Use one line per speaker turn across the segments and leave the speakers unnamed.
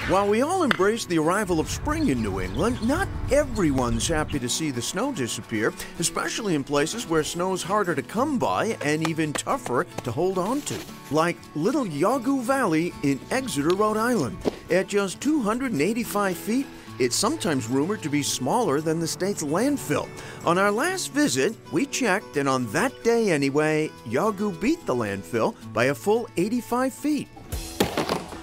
While we all embrace the arrival of spring in New England, not everyone's happy to see the snow disappear, especially in places where snow's harder to come by and even tougher to hold on to. Like Little Yawgoo Valley in Exeter, Rhode Island. At just 285 feet, it's sometimes rumored to be smaller than the state's landfill. On our last visit, we checked, and on that day anyway, Yawgoo beat the landfill by a full 85 feet.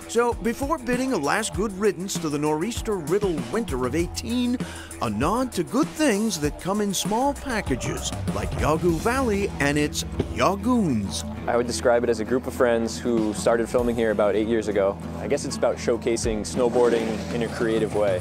So, before bidding a last good riddance to the nor'easter-riddled winter of 18, a nod to good things that come in small packages, like Yawgoo Valley and its Yawgoons.
I would describe it as a group of friends who started filming here about 8 years ago. I guess it's about showcasing snowboarding in a creative way.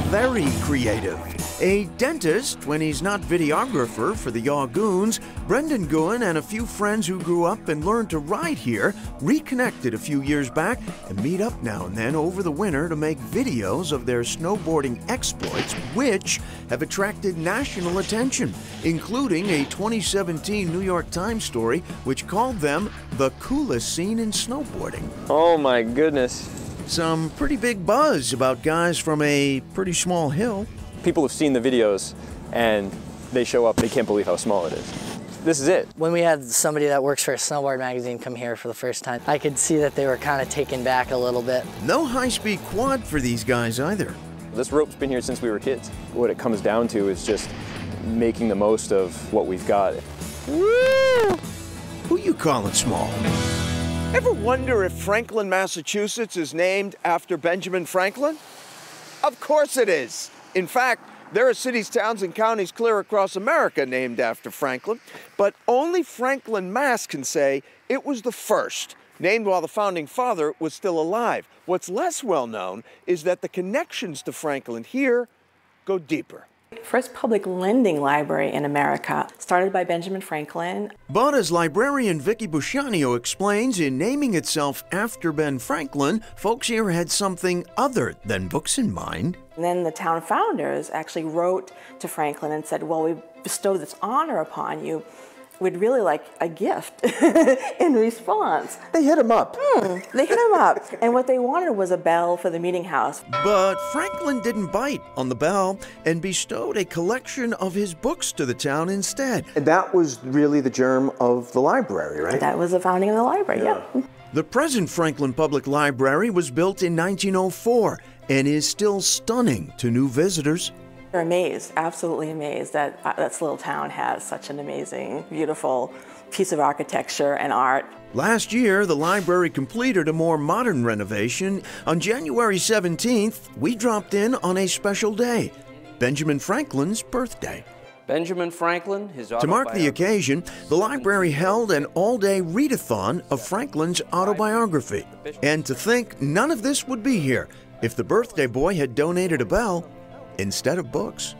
Very creative. A dentist when he's not videographer for the Yawgoons, Brendan Guin and a few friends who grew up and learned to ride here reconnected a few years back and meet up now and then over the winter to make videos of their snowboarding exploits, which have attracted national attention, including a 2017 New York Times story which called them the coolest scene in snowboarding.
Oh my goodness.
Some pretty big buzz about guys from a pretty small hill.
People have seen the videos and they show up, they can't believe how small it is. This is it.
When we had somebody that works for a snowboard magazine come here for the first time, I could see that they were kind of taken back a little bit.
No high-speed quad for these guys either.
This rope's been here since we were kids. What it comes down to is just making the most of what we've got.
Woo! Who you calling small?
Ever wonder if Franklin, Massachusetts is named after Benjamin Franklin? Of course it is. In fact, there are cities, towns, and counties clear across America named after Franklin, but only Franklin, Mass. Can say it was the first, named while the founding father was still alive. What's less well known is that the connections to Franklin here go deeper.
First public lending library in America, started by Benjamin Franklin.
But as librarian Vicky Busciano explains, in naming itself after Ben Franklin, folks here had something other than books in mind.
And then the town founders actually wrote to Franklin and said, well, we bestow this honor upon you. We'd really like a gift in response.
They hit him up.
They hit him up. And what they wanted was a bell for the meeting house.
But Franklin didn't bite on the bell and bestowed a collection of his books to the town instead.
And that was really the germ of the library, right?
That was the founding of the library, yeah.
The present Franklin Public Library was built in 1904 and is still stunning to new visitors.
They're amazed, absolutely amazed that this little town has such an amazing, beautiful piece of architecture and art.
Last year, the library completed a more modern renovation. On January 17th, we dropped in on a special day, Benjamin Franklin's birthday.
Benjamin Franklin, his
To mark the occasion, the library held an all-day readathon of Franklin's autobiography. And to think none of this would be here if the birthday boy had donated a bell instead of books.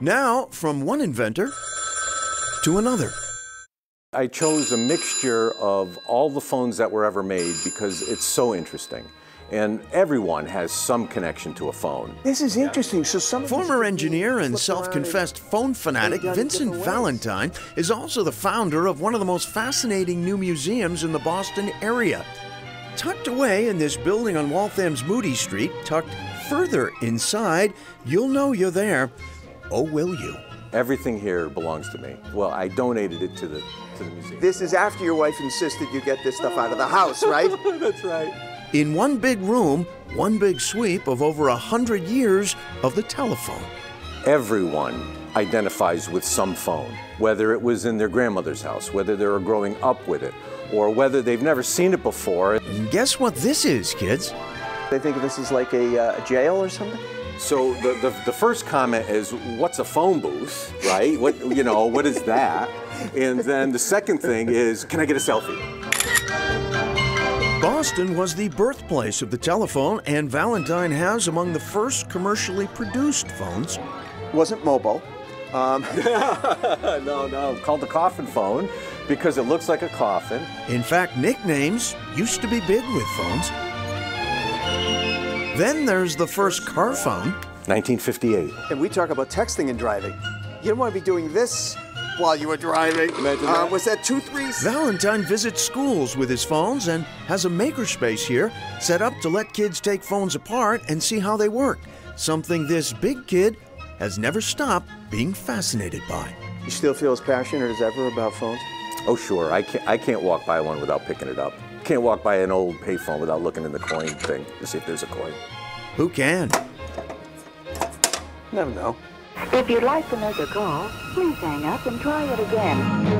Now, from one inventor to another.
I chose a mixture of all the phones that were ever made because it's so interesting. And everyone has some connection to a phone.
This is interesting. So some
Former engineer and self-confessed phone fanatic Vincent Valentine is also the founder of one of the most fascinating new museums in the Boston area. Tucked away in this building on Waltham's Moody Street, tucked further inside, you'll know you're there. Oh, will you?
Everything here belongs to me. Well, I donated it to the museum.
This is after your wife insisted you get this stuff out of the house, right?
That's right.
In one big room, one big sweep of over 100 years of the telephone.
Everyone identifies with some phone, whether it was in their grandmother's house, whether they were growing up with it, or whether they've never seen it before.
And guess what this is, kids?
They think of this as like a jail or something?
So the first comment is, what's a phone booth, right? What is that? And then the second thing is, can I get a selfie?
Boston was the birthplace of the telephone, and Valentine has among the first commercially produced phones.
Wasn't mobile.
No, called the coffin phone because it looks like a coffin.
In fact, nicknames used to be big with phones. Then there's the first car phone.
1958.
And we talk about texting and driving. You don't want to be doing this while you were driving.
Imagine that.
Was that Tooth Reese?
Valentine visits schools with his phones and has a makerspace here set up to let kids take phones apart and see how they work. Something this big kid has never stopped being fascinated by.
You still feel as passionate as ever about phones?
Oh, sure. I can't walk by one without picking it up. Can't walk by an old payphone without looking in the coin thing to see if there's a coin.
Who can?
Never know.
If you'd like to make a call, please hang up and try it again.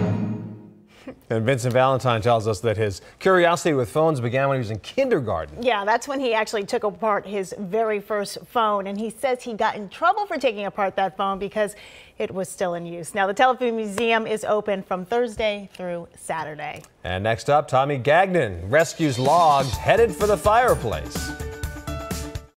And Vincent Valentine tells us that his curiosity with phones began when he was in kindergarten.
Yeah, that's when he actually took apart his very first phone, and he says he got in trouble for taking apart that phone because it was still in use. Now, the Telephone Museum is open from Thursday through Saturday.
And next up, Tommy Gagnon rescues logs headed for the fireplace.